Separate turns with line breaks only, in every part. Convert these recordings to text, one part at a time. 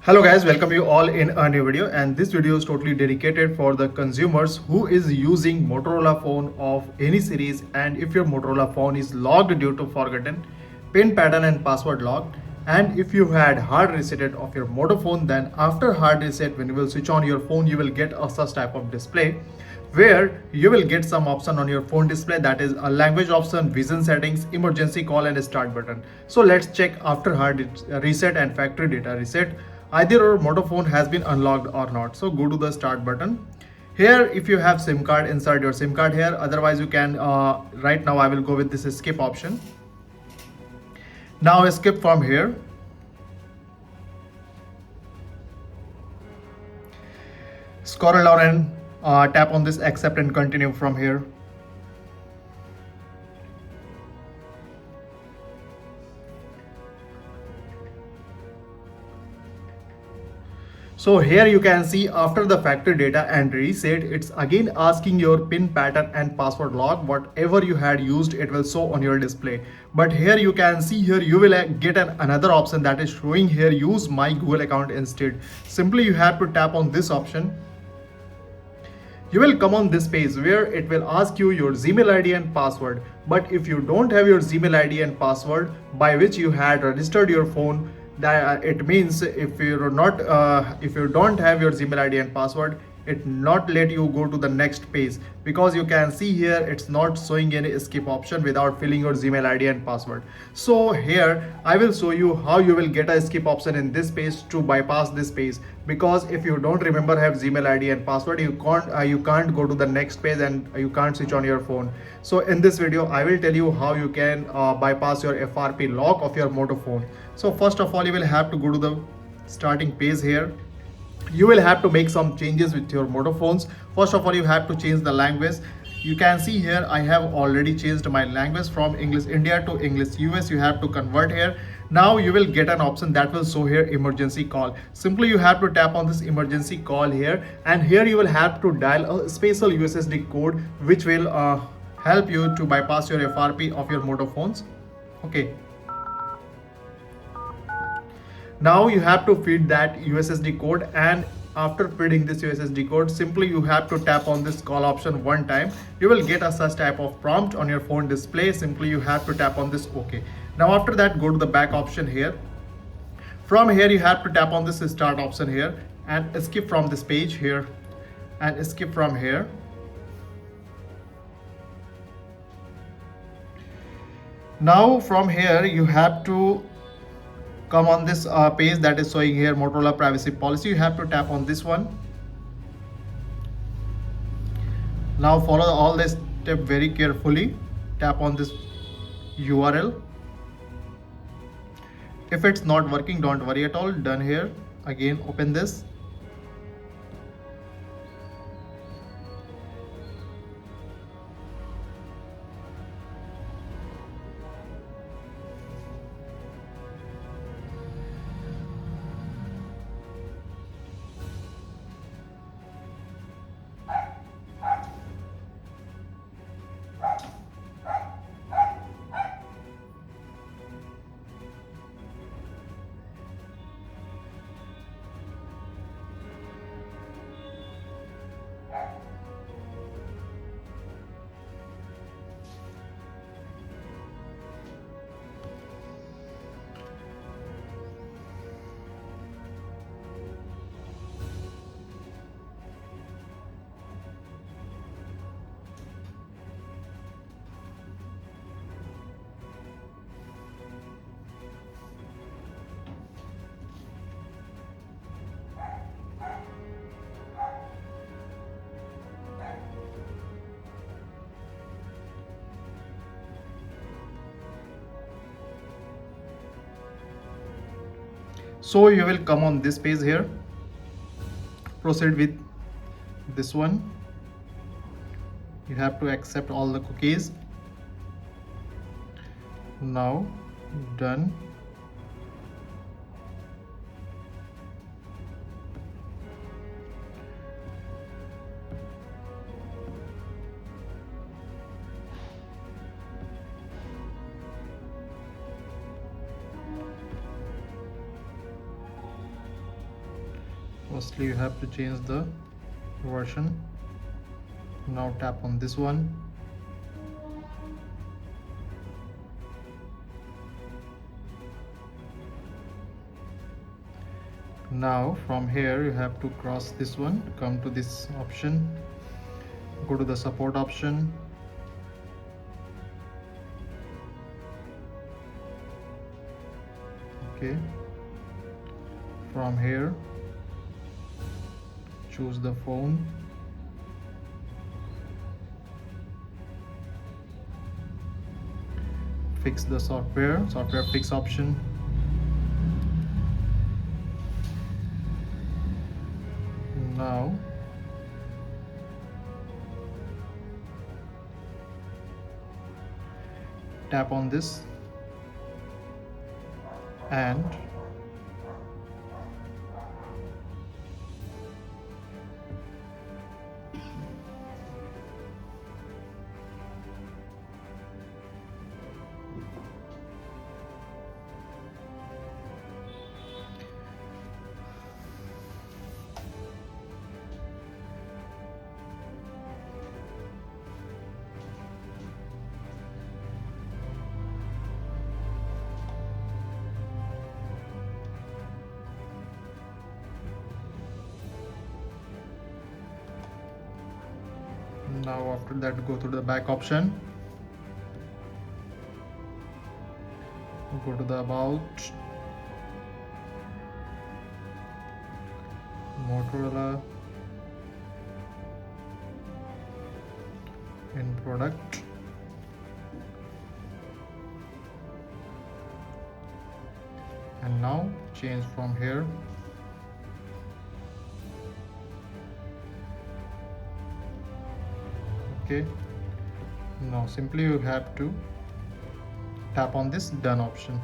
Hello guys, welcome you all in a new video, and this video is totally dedicated for the consumers who is using Motorola phone of any series. And if your Motorola phone is locked due to forgotten pin pattern and password lock, and if you had hard reset of your Moto phone, then after hard reset when you will switch on your phone, you will get a such type of display where you will get some option on your phone display, that is a language option, vision settings, emergency call and a start button. So let's check after hard reset and factory data reset either your Moto phone has been unlocked or not. So go to the start button. Here if you have SIM card, insert your SIM card here, otherwise you can right now I will go with this skip option. Now skip from here. Scroll down and tap on this accept and continue from here. So here you can see after the factory data and reset, it's again asking your pin pattern and password lock. Whatever you had used, it will show on your display. But here you can see here you will get another option that is showing here use my Google account instead. Simply you have to tap on this option. You will come on this page where it will ask you your Gmail ID and password. But if you don't have your Gmail ID and password by which you had registered your phone, that it means if you're not if you don't have your Gmail ID and password, it not let you go to the next page, because you can see here it's not showing any skip option without filling your Gmail ID and password. So here I will show you how you will get a skip option in this page to bypass this page, because if you don't remember have Gmail ID and password, you can't go to the next page and you can't switch on your phone. So in this video I will tell you how you can bypass your FRP lock of your Moto phone. So first of all, you will have to go to the starting page here. You will have to make some changes with your Moto phones. First of all, you have to change the language. You can see here I have already changed my language from English India to English US. You have to convert here. Now you will get an option that will show here emergency call. Simply you have to tap on this emergency call here, and here you will have to dial a special USSD code which will help you to bypass your FRP of your Moto phones. Okay. Now you have to feed that USSD code, and after feeding this USSD code, simply you have to tap on this call option one time. You will get a such type of prompt on your phone display. Simply you have to tap on this OK. Now after that, go to the back option here. From here you have to tap on this start option here and skip from this page here and skip from here. Now from here you have to come on this page that is showing here Motorola privacy policy. You have to tap on this one. Now follow all this step very carefully. Tap on this URL. If it's not working, don't worry at all. Done here. Again open this. So you will come on this page here. Proceed with this one. You have to accept all the cookies. Now done. Firstly, you have to change the version. Now tap on this one. Now from here you have to cross this one, come to this option, go to the support option, okay. From here choose the phone, fix the software fix option. Now tap on this and now after that go to the back option, go to the about, Motorola in product, and now change from here. Okay, now simply you have to tap on this done option.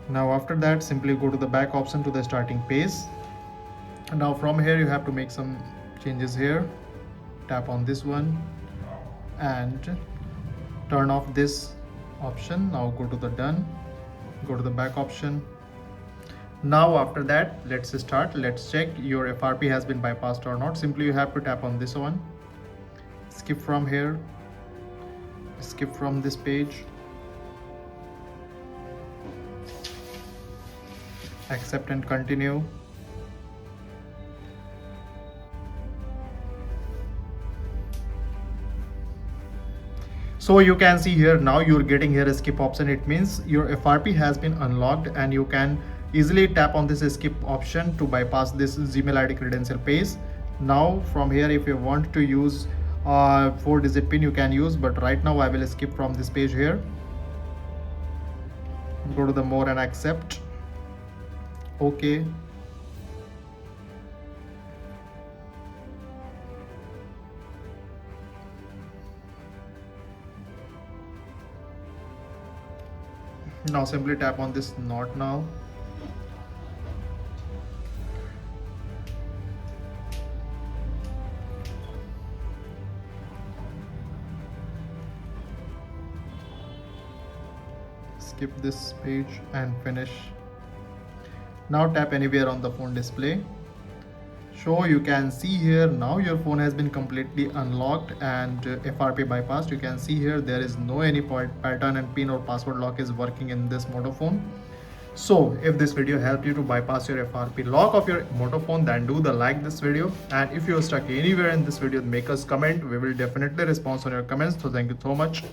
Now after that simply go to the back option to the starting page. Now from here you have to make some changes here. Tap on this one and turn off this option. Now go to the done, go to the back option. Now after that let's start, let's check your FRP has been bypassed or not. Simply you have to tap on this one, skip from here, skip from this page, accept and continue. So you can see here now you're getting here a skip option. It means your FRP has been unlocked and you can easily tap on this skip option to bypass this Gmail ID credential page. Now from here if you want to use 4-digit pin you can use, but right now I will skip from this page here. Go to the more and accept. Okay. Now simply tap on this not now. Skip this page and finish. Now tap anywhere on the phone display. So you can see here now your phone has been completely unlocked and FRP bypassed. You can see here there is no any pattern and pin or password lock is working in this Moto phone. So if this video helped you to bypass your FRP lock of your Moto phone, then do the like this video, and if you're stuck anywhere in this video make us comment. We will definitely respond on your comments. So thank you so much.